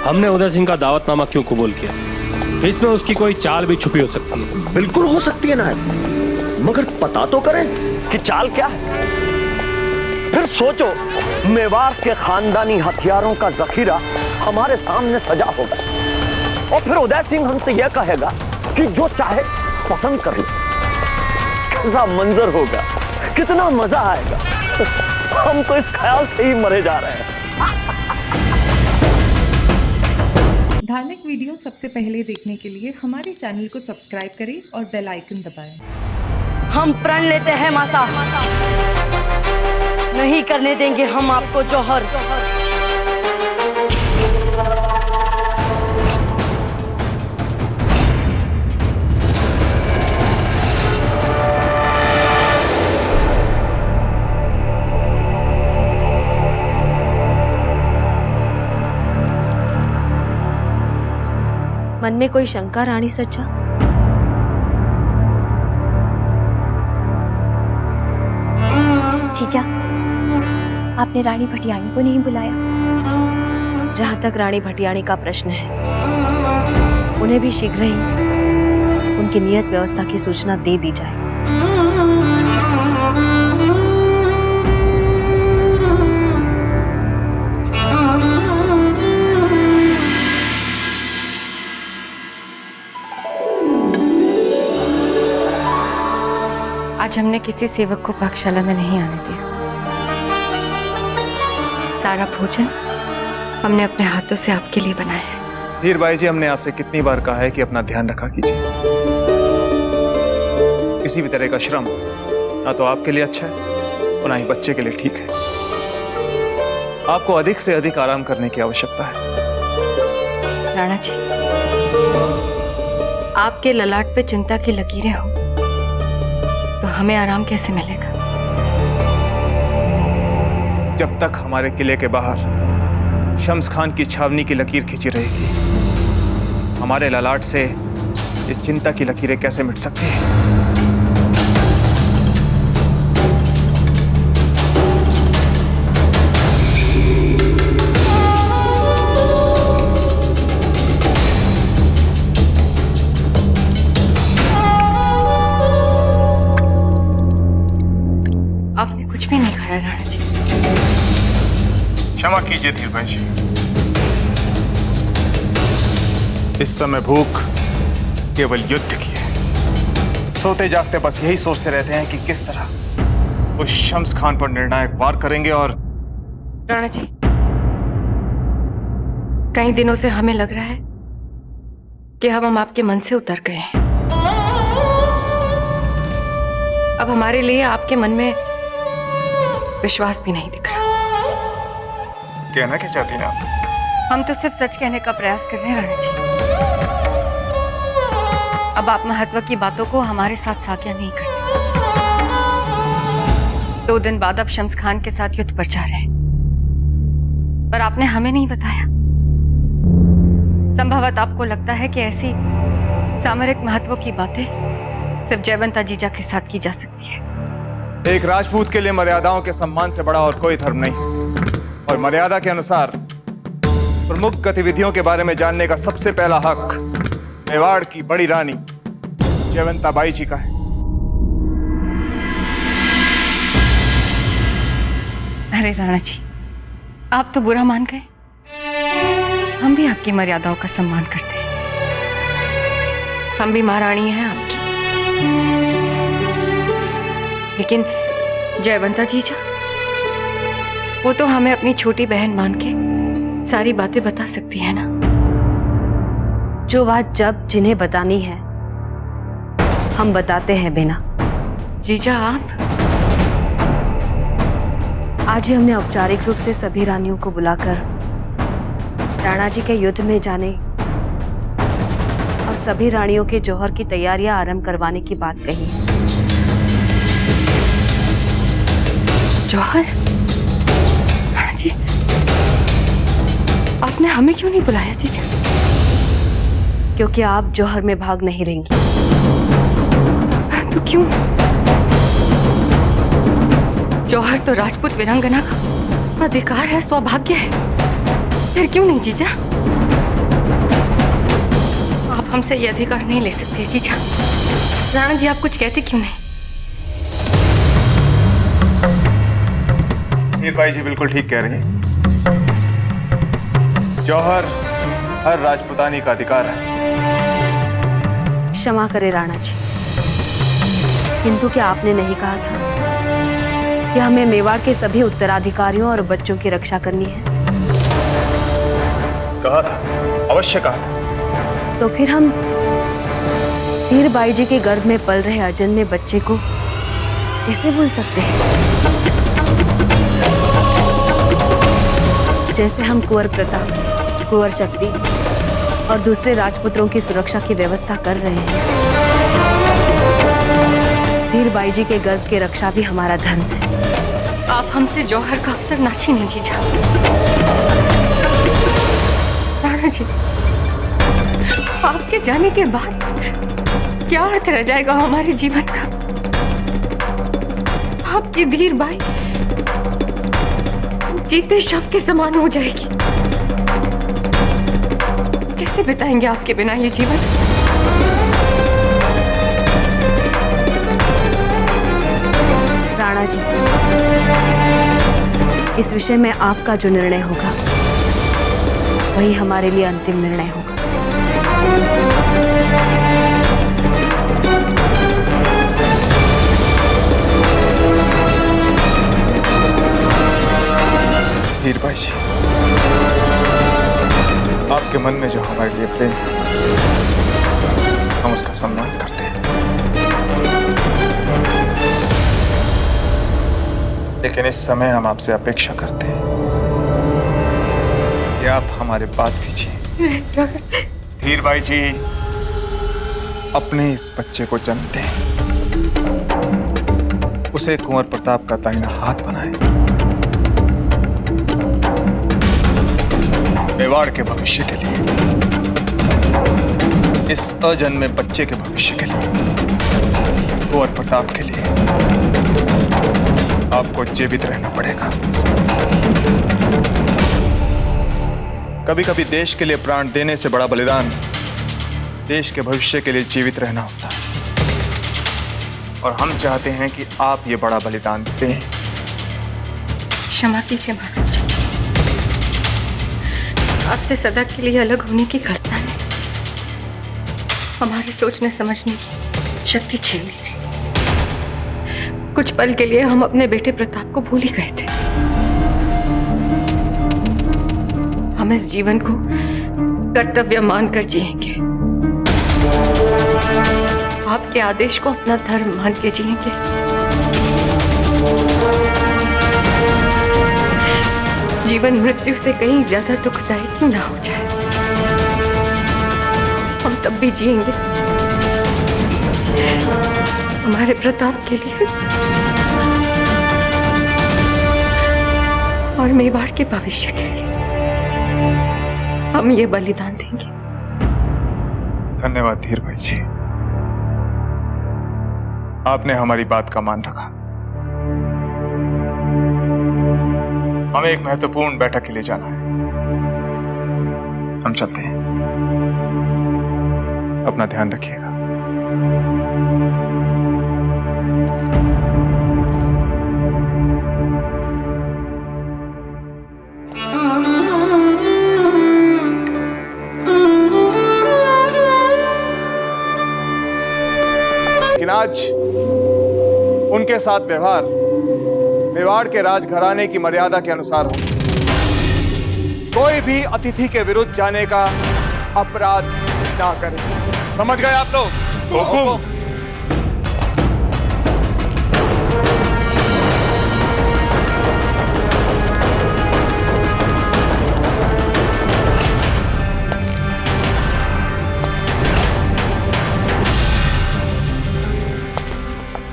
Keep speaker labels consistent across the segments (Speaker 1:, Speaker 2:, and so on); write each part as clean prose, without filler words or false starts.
Speaker 1: हमने उदय सिंह का दावतनामा क्यों कबूल किया? इसमें उसकी कोई चाल भी छुपी हो सकती है।
Speaker 2: बिल्कुल हो सकती है नायक, मगर पता तो करें कि चाल क्या है। फिर सोचो, मेवाड़ के खानदानी हथियारों का जखीरा हमारे सामने सजा होगा और फिर उदय सिंह हमसे यह कहेगा कि जो चाहे पसंद कर लो। कैसा मंजर होगा, कितना मजा आएगा। हम तो इस ख्याल से ही मरे जा रहे हैं।
Speaker 3: धार्मिक वीडियो सबसे पहले देखने के लिए हमारे चैनल को सब्सक्राइब करें और बेल आइकन दबाएं।
Speaker 4: हम प्रण लेते हैं माता, नहीं करने देंगे हम आपको जौहर।
Speaker 5: मन में कोई शंका रानी सच्चा? जीजा, आपने रानी भटियाणी को नहीं बुलाया? जहां तक रानी भटियाणी का प्रश्न है, उन्हें भी शीघ्र ही उनकी नियत व्यवस्था की सूचना दे दी जाए।
Speaker 6: आज हमने किसी सेवक को पाकशाला में नहीं आने दिया। सारा भोजन हमने अपने हाथों से आपके लिए बनाया है।
Speaker 7: धीरबाई जी, हमने आपसे कितनी बार कहा है कि अपना ध्यान रखा कीजिए। किसी भी तरह का श्रम ना तो आपके लिए अच्छा है और ना ही बच्चे के लिए ठीक है। आपको अधिक से अधिक आराम करने की आवश्यकता है।
Speaker 6: राणा जी, आपके ललाट पे चिंता की लकीरें हो तो हमें आराम कैसे मिलेगा?
Speaker 7: जब तक हमारे किले के बाहर शम्स खान की छावनी की लकीर खींची रहेगी, हमारे ललाट से ये चिंता की लकीरें कैसे मिट सकती हैं?
Speaker 6: आपने कुछ भी नहीं खाया राणा जी।
Speaker 7: क्षमा कीजिए धीरबाई जी, इस समय भूख केवल युद्ध की है। सोते जागते बस यही सोचते रहते हैं कि किस तरह उस शम्स खान पर निर्णायक वार करेंगे। और
Speaker 6: राणा जी, कई दिनों से हमें लग रहा है कि हम आपके मन से उतर गए हैं। अब हमारे लिए आपके मन में विश्वास भी नहीं दिख रहा।
Speaker 7: कहना क्या चाहती हैं आप?
Speaker 6: हम तो सिर्फ सच कहने का प्रयास कर रहे हैं राणा जी। अब आप महत्व की बातों को हमारे साथ साझा नहीं करते। 2 दिन बाद आप शम्स खान के साथ युद्ध पर जा रहे हैं, पर आपने हमें नहीं बताया। संभवतः आपको लगता है कि ऐसी सामरिक महत्व की बातें सिर्फ जयवंता जीजा के साथ की जा सकती है।
Speaker 7: एक राजपूत के लिए मर्यादाओं के सम्मान से बड़ा और कोई धर्म नहीं, और मर्यादा के अनुसार प्रमुख गतिविधियों के बारे में जानने का सबसे पहला हक मेवाड़ की बड़ी रानी जयवंता बाई जी का है।
Speaker 6: अरे राणा जी, आप तो बुरा मान गए। हम भी आपकी मर्यादाओं का सम्मान करते हैं। हम भी महारानी हैं आपकी। लेकिन जयवंता जीजा, वो तो हमें अपनी छोटी बहन मान के सारी बातें बता सकती है ना।
Speaker 5: जो बात जब जिन्हें बतानी है हम बताते हैं बिना।
Speaker 6: जीजा, आप
Speaker 5: आज ही हमने औपचारिक रूप से सभी रानियों को बुलाकर राणा जी के युद्ध में जाने और सभी रानियों के जौहर की तैयारियां आरंभ करवाने की बात कही।
Speaker 6: जौहर? राणा जी, आपने हमें क्यों नहीं बुलाया जीजा?
Speaker 5: क्योंकि आप जौहर में भाग नहीं रहेंगी।
Speaker 6: परंतु क्यों? जौहर तो राजपूत वीरांगना का अधिकार है, सौभाग्य है। फिर क्यों नहीं जीजा? आप हमसे ये अधिकार नहीं ले सकते जीजा। राणा जी आप कुछ कहते क्यों नहीं?
Speaker 7: हीर भाई जी बिल्कुल ठीक कह रही हैं। जौहर हर राजपुतानी का अधिकार है।
Speaker 5: क्षमा करें राणा जी, किंतु क्या आपने नहीं कहा था कि हमें मेवाड़ के सभी उत्तराधिकारियों और बच्चों की रक्षा करनी है?
Speaker 7: कहा था, अवश्य कहा।
Speaker 5: तो फिर हम हीर बाई जी के गर्भ में पल रहे अजन्मे बच्चे को कैसे भूल सकते हैं? जैसे हम कुंवर प्रताप, कुंवर शक्ति और दूसरे राजपुत्रों की सुरक्षा की व्यवस्था कर रहे हैं, हीर बाई जी के गर्भ की रक्षा भी हमारा धर्म है।
Speaker 6: आप हमसे जौहर का अवसर ना छीने जीजा। राणा जी, आपके जाने के बाद क्या अर्थ रह जाएगा हमारे जीवन का? आपकी धीर बाई जीते शव के समान हो जाएगी। कैसे बिताएंगे आपके बिना ये जीवन?
Speaker 5: राणा जी, इस विषय में आपका जो निर्णय होगा वही हमारे लिए अंतिम निर्णय होगा।
Speaker 7: हीर भाई जी, आपके मन में जो हमारे लिए प्रेम है, हम उसका सम्मान करते हैं। लेकिन इस समय हम आपसे अपेक्षा करते हैं कि आप हमारे बात कीजिए। हीर भाई जी, अपने इस बच्चे को जन्म दें, उसे कुंवर प्रताप का दाहिना हाथ बनाएं। मेवाड़ के भविष्य के लिए, इस अजन्मे बच्चे के भविष्य के लिए, कुंवर प्रताप के लिए आपको जीवित रहना पड़ेगा। कभी कभी देश के लिए प्राण देने से बड़ा बलिदान देश के भविष्य के लिए जीवित रहना होता है, और हम चाहते हैं कि आप ये बड़ा बलिदान दें।
Speaker 6: क्षमा कीजिए महाराज, आपसे सदा के लिए अलग होने की कल्पना ने हमारे सोचने समझने की शक्ति छीन ली थी। कुछ पल के लिए हम अपने बेटे प्रताप को भूल ही गए थे। हम इस जीवन को कर्तव्य मानकर जिएंगे, आपके आदेश को अपना धर्म मान के जिएंगे। जीवन मृत्यु से कहीं ज्यादा दुखदायी क्यों ना हो जाए, हम तब भी जिएंगे हमारे प्रताप के लिए और मेवाड़ के भविष्य के लिए। हम ये बलिदान देंगे।
Speaker 7: धन्यवाद धीर भाई जी, आपने हमारी बात का मान रखा। हमें एक महत्वपूर्ण बैठक के लिए जाना है, हम चलते हैं। अपना ध्यान रखिएगा। लेकिन आज उनके साथ व्यवहार मेवाड़ के राजघराने की मर्यादा के अनुसार हो। कोई भी अतिथि के विरुद्ध जाने का अपराध ना करे। समझ गए आप लोग? हुकुम।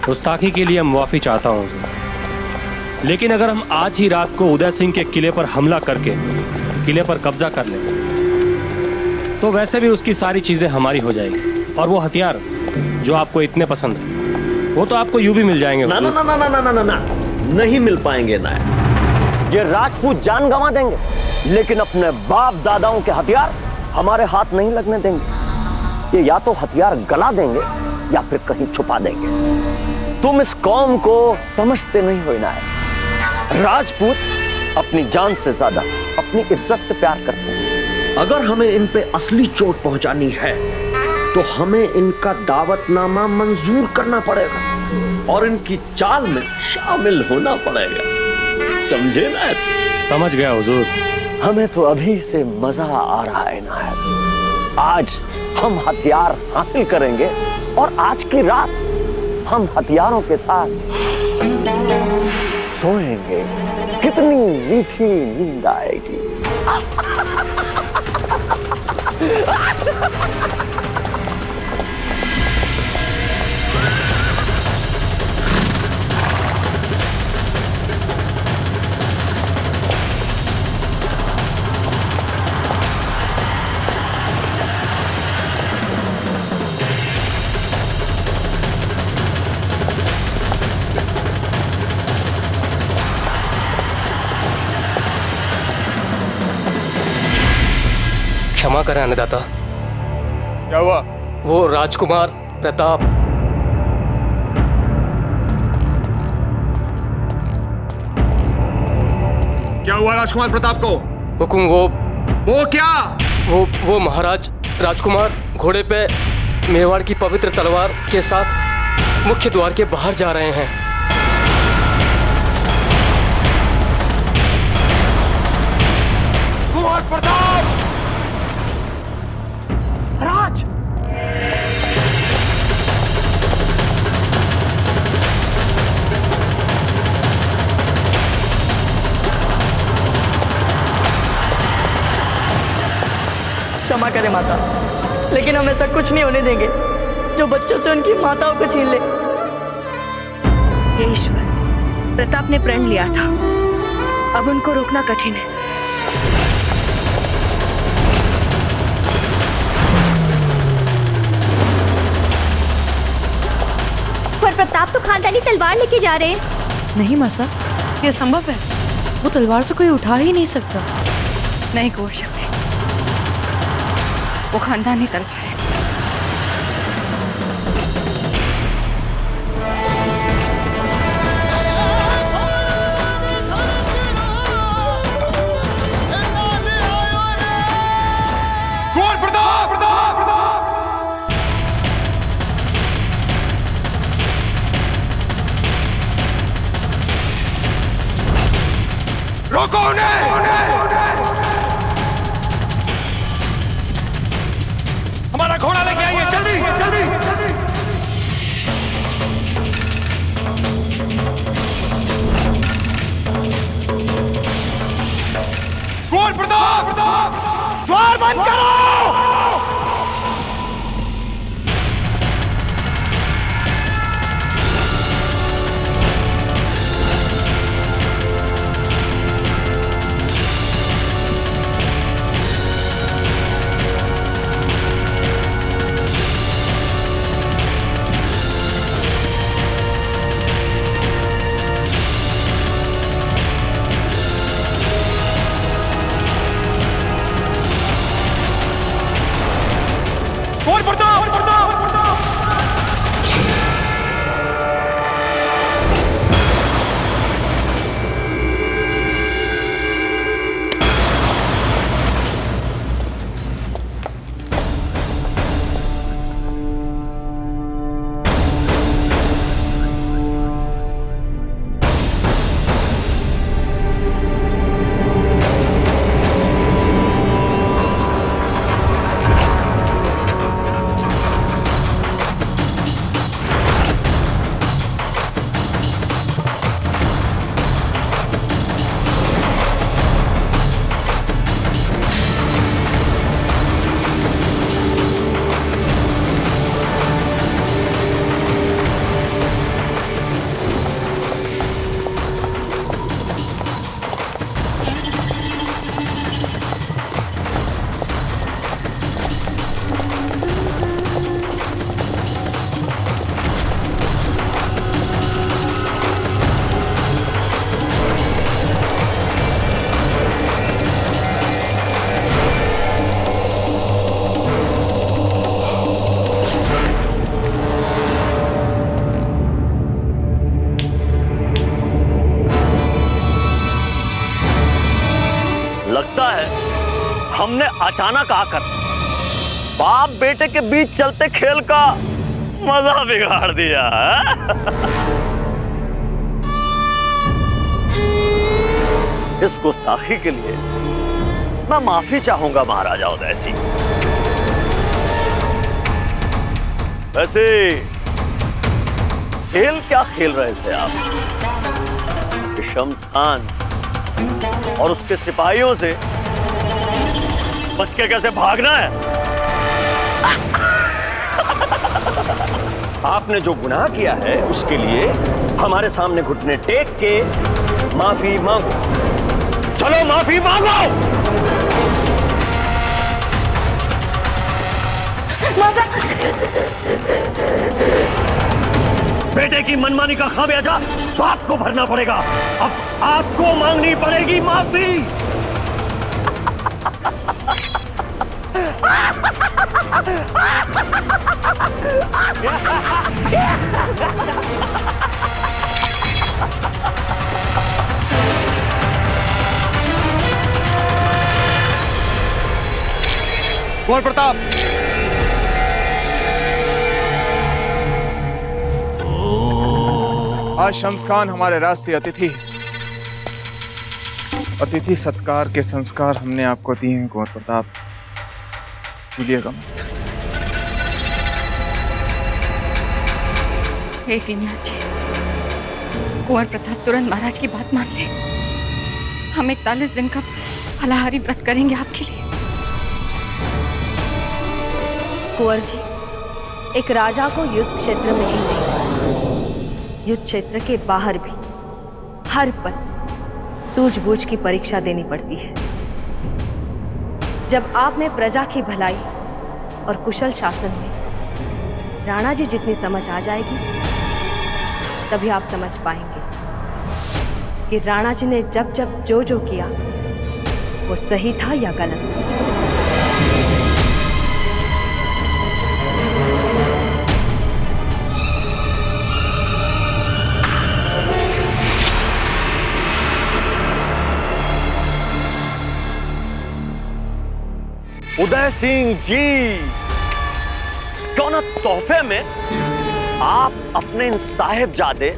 Speaker 1: गुस्ताखी के लिए माफी चाहता हूं, लेकिन अगर हम आज ही रात को उदय सिंह के किले पर हमला करके किले पर कब्जा कर लें तो वैसे भी उसकी सारी चीजें हमारी हो जाएगी, और वो हथियार जो आपको इतने पसंद है वो तो आपको यूं भी मिल जाएंगे।
Speaker 2: ना ना ना ना ना ना ना ना, नहीं मिल पाएंगे ना। ये राजपूत जान गंवा देंगे। लेकिन अपने बाप दादाओं के हथियार हमारे हाथ नहीं लगने देंगे। ये या तो हथियार गला देंगे या फिर कहीं छुपा देंगे। तुम इस कौम को समझते नहीं हो इनायत। राजपूत अपनी जान से ज्यादा अपनी इज्जत से प्यार करते हैं। अगर हमें इन पे असली चोट पहुंचानी है तो हमें इनका दावतनामा मंजूर करना पड़ेगा और इनकी चाल में शामिल होना पड़ेगा। समझे ना?
Speaker 1: समझ गया हुजूर।
Speaker 2: हमें तो अभी से मजा आ रहा है नायब। आज हम हथियार हासिल करेंगे और आज की रात हम हथियारों के साथ सोएंगे। कितनी मीठी नींद आएगी।
Speaker 8: क्षमा करें अन्नदाता।
Speaker 7: क्या हुआ?
Speaker 8: वो राजकुमार प्रताप।
Speaker 7: क्या हुआ राजकुमार प्रताप को?
Speaker 8: हुकुम
Speaker 7: वो क्या?
Speaker 8: वो महाराज राजकुमार घोड़े पे मेवाड़ की पवित्र तलवार के साथ मुख्य द्वार के बाहर जा रहे हैं।
Speaker 7: कुंवर प्रताप!
Speaker 2: राज!
Speaker 4: क्षमा करें माता, लेकिन हम ऐसा कुछ नहीं होने देंगे जो बच्चों से उनकी माताओं को छीन ले।
Speaker 5: हे ईश्वर, प्रताप ने प्रण लिया था, अब उनको रोकना कठिन है।
Speaker 9: पर प्रताप तो खानदानी तलवार लेके जा रहे हैं।
Speaker 6: नहीं मासा, यह संभव है। वो तलवार तो कोई उठा ही नहीं सकता। नहीं कुंवर शक्ति, वो खानदानी तलवार है।
Speaker 7: रोको उन्हें! हमारा घोड़ा लेके आइए, जल्दी जल्दी! कुंवर प्रताप! द्वार बंद करो!
Speaker 2: हमने अचानक आकर बाप बेटे के बीच चलते खेल का मजा बिगाड़ दिया है? इस गुस्ताखी के लिए मैं माफी चाहूंगा महाराजा उदय सिंह। वैसे खेल क्या खेल रहे थे आप? शम्स खान और उसके सिपाहियों से बच के कैसे भागना है? आपने जो गुनाह किया है उसके लिए हमारे सामने घुटने टेक के माफी मांगो। चलो माफी मांगो। बेटे की मनमानी का खामियाजा बाप को भरना पड़ेगा। अब आपको मांगनी पड़ेगी माफी।
Speaker 7: कुंवर प्रताप, आज शम्स खान हमारे राष्ट्रीय अतिथि हैं। अतिथि सत्कार के संस्कार हमने आपको दिए हैं कुंवर प्रताप, भूलिएगा मत।
Speaker 6: एक लिंगनाथ जी, कुंवर प्रताप तुरंत महाराज की बात मान ले। हम 41 दिन का फलाहारी व्रत करेंगे आपके लिए।
Speaker 5: कुंवर जी, एक राजा को युद्ध क्षेत्र में ही नहीं, युद्ध क्षेत्र के बाहर भी हर पल सूझबूझ की परीक्षा देनी पड़ती है। जब आप में प्रजा की भलाई और कुशल शासन में राणा जी जितनी समझ आ जाएगी, तभी आप समझ पाएंगे कि राणा जी ने जब जब जो जो किया वो सही था या गलत।
Speaker 2: उदय सिंह जी, क्यों ना तोहफे में आप अपने इन साहिबजादे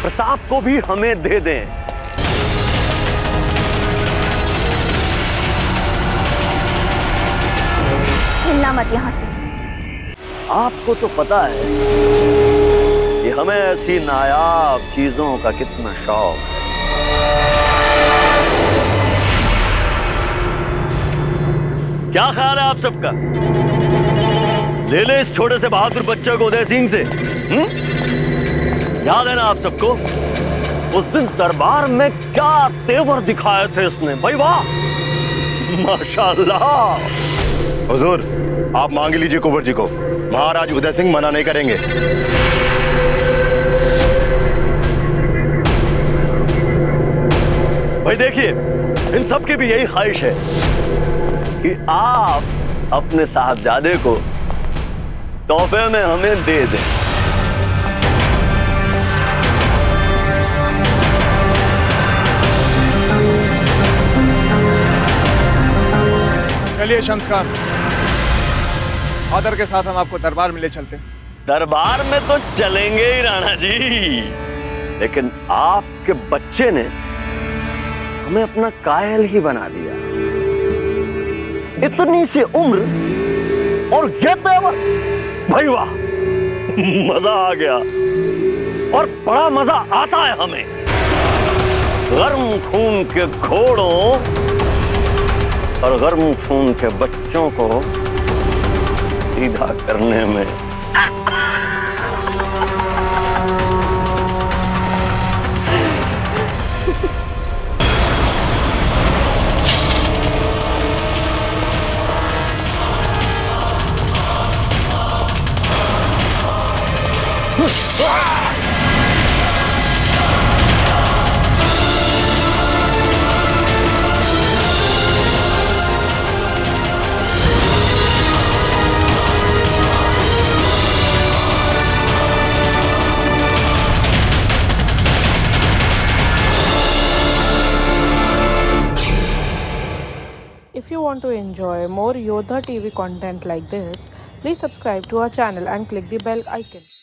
Speaker 2: प्रताप को भी हमें दे दें।
Speaker 9: हिलना मत यहां से।
Speaker 2: आपको तो पता है कि हमें ऐसी नायाब चीजों का कितना शौक है। क्या ख्याल है आप सबका? ले ले इस छोटे से बहादुर बच्चे को उदय सिंह से। याद है ना आप सबको उस दिन दरबार में क्या तेवर दिखाए थे इसने? भाई वाह, माशाल्लाह।
Speaker 10: हुजूर, आप मांग लीजिए कुंवर जी को, महाराज उदय सिंह मना नहीं करेंगे।
Speaker 2: भाई देखिए, इन सब की भी यही ख्वाहिश है कि आप अपने साहबजादे को तोहफे में हमें दे दें।
Speaker 7: चलिए शम्स खान, आदर के साथ हम आपको दरबार में ले चलते हैं।
Speaker 2: दरबार में तो चलेंगे ही राणा जी, लेकिन आपके बच्चे ने हमें अपना कायल ही बना दिया। इतनी सी उम्र और ये तेवर, भाई वाह, मजा आ गया। और बड़ा मजा आता है हमें गर्म खून के घोड़ों और गर्म खून के बच्चों को सीधा करने में।
Speaker 11: If you want to enjoy more Yodha TV content like this, please subscribe to our channel and click the bell icon.